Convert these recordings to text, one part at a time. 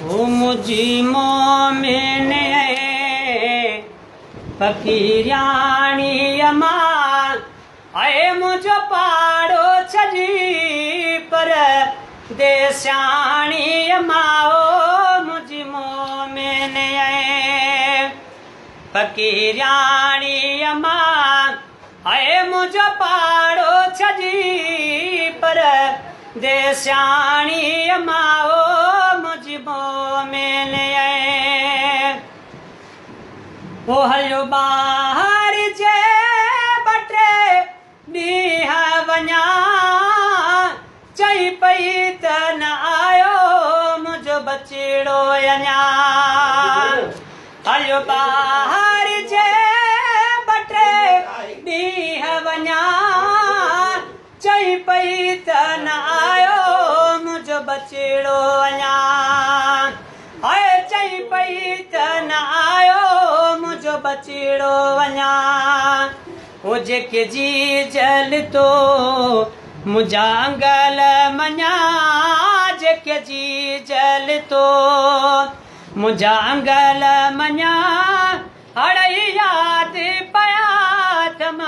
ओ मुझी मोमिन फकीरानी अमा आए मुझो पाड़ो छजी पर देशानी अमा ओ मुझी मोमिन फकीरानी अमा आए मुझो पाड़ो छजी पर देशानी अमा ओ मुझी मोमिन ओ हलो बाहर जे बटे नीह वञा चई पई त न आयो मुझो बचड़ो अञा हलो बाहर जे बटे नीह वञा चई पई त न आयो मुझो बचड़ो अञा हाय चई पई त न आयो मुझो बचड़ो वञा ओ जेके जी जल तो मुंहिंजा अंगल मञा जेके जी जल तो मुंहिंजा अंगल मञा हाणे यादि पया थम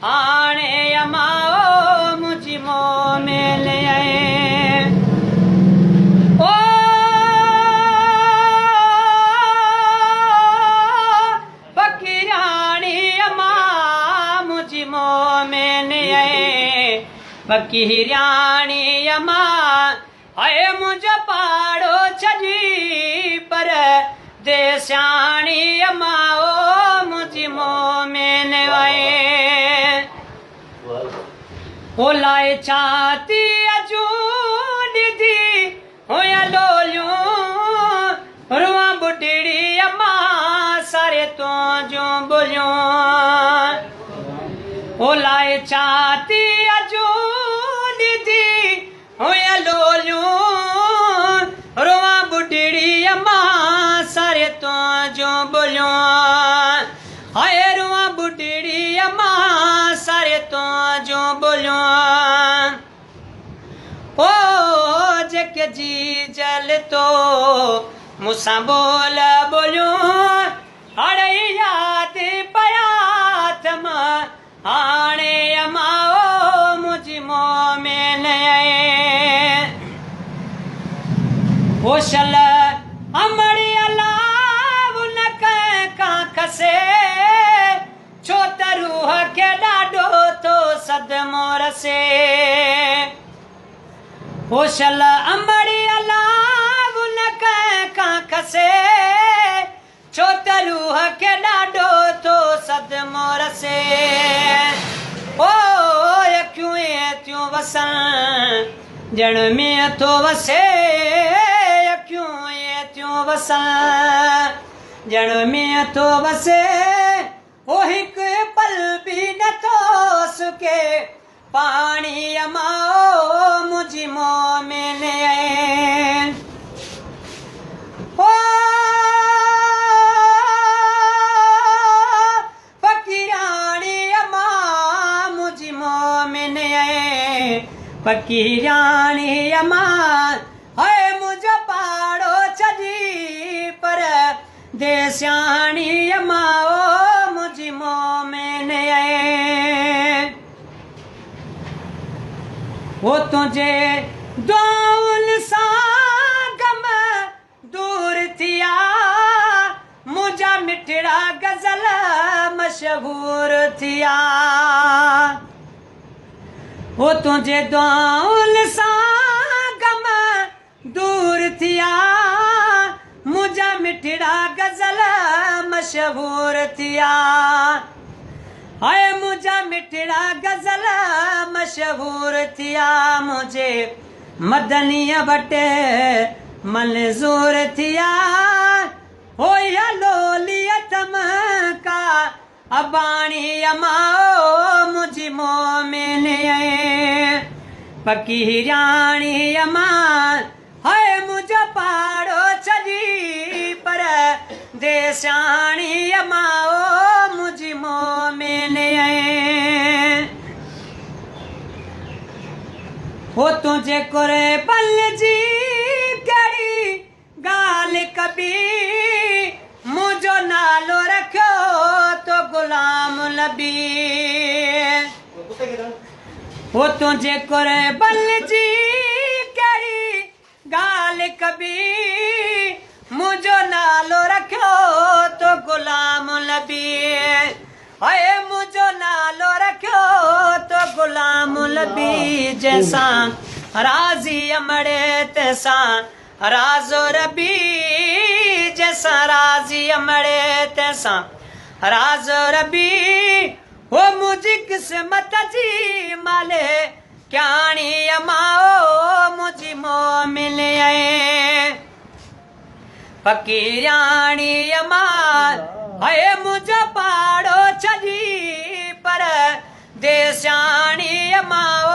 हाणे अमा ओ मुंहिंजी मोमिन फकीरानी अमा आए मुझो पाड़ो छजी पर देशानी अमा ओ मुझी मोमिन ओ लाए छाती अजू दीदी होया लोलियूं रुआ बुढ़ड़ी अमा सारे तो जो बोलियूं ओ लाए छाती अजू होया लोलियूं रुआ बुढ़ड़ी अम्मा सारे तो जो बोलियूं हाय रुआ बुढ़ड़ी अम्मा सारे तो जो बोलियूं ओ जेके जी जल तो मुसा बोल बोलियूं हाणे यादि पया थम हाणे अमा ओ मुझी मोमिन होशल अमड़ी अलाव न का खसे छो त रूह के ॾाढो तो सदमो रसे होशल अमड़ी अलाव न का खसे छो त रूह के ॾाढो तो सदमो रसे ओ क्यों वसन जण में थो वसे क्यों वसन जण में थो वसे ओ हिक पल भी न थो सुके पानी अमा ओ मुझी मोमिन ओ फकीरानी अमा मुझी मोमिन फकीरानी अमा हाय मुझो पाड़ो छजी पर देशानी अमा ओ मुझी मोमिन वो तुझे दुआउन सां गम दूर थिया मुझा मिठड़ा गज़ल मशहूर थिया वो तुझे दुआउन सां गम दूर थिया मुझा मिठड़ा गज़ल मशहूर थिया हाय मुझा मिठड़ा गज़ल मशहूर थिया मुझे मदनीअ वटि मंज़ूर थिया होया लोलियतम का अबाणी अमा ओ मुझी मोमिन फकीरानी अमा हाय मुझो पाड़ो छजी पर देशानी अमा ओ मुझी मोमिन हो तुझे करे पल जी कड़ी गा लबी वो तुझे कुर्बन जी कड़ी गाल कबी मुझो नालो रखो तो गुलाम लबी अये मुझो नालो रखो तो गुलाम लबी जैसा राजी अमड़े तैसा राजो रबी जैसा राजी अमड़े तैसा राजो रबी वो मुझी किस्मत जी माले क्याणी अमाओ मुझी मोह मिले फकीरानी अमार अये मुझो पाड़ो छजी पर देशानी अमाओ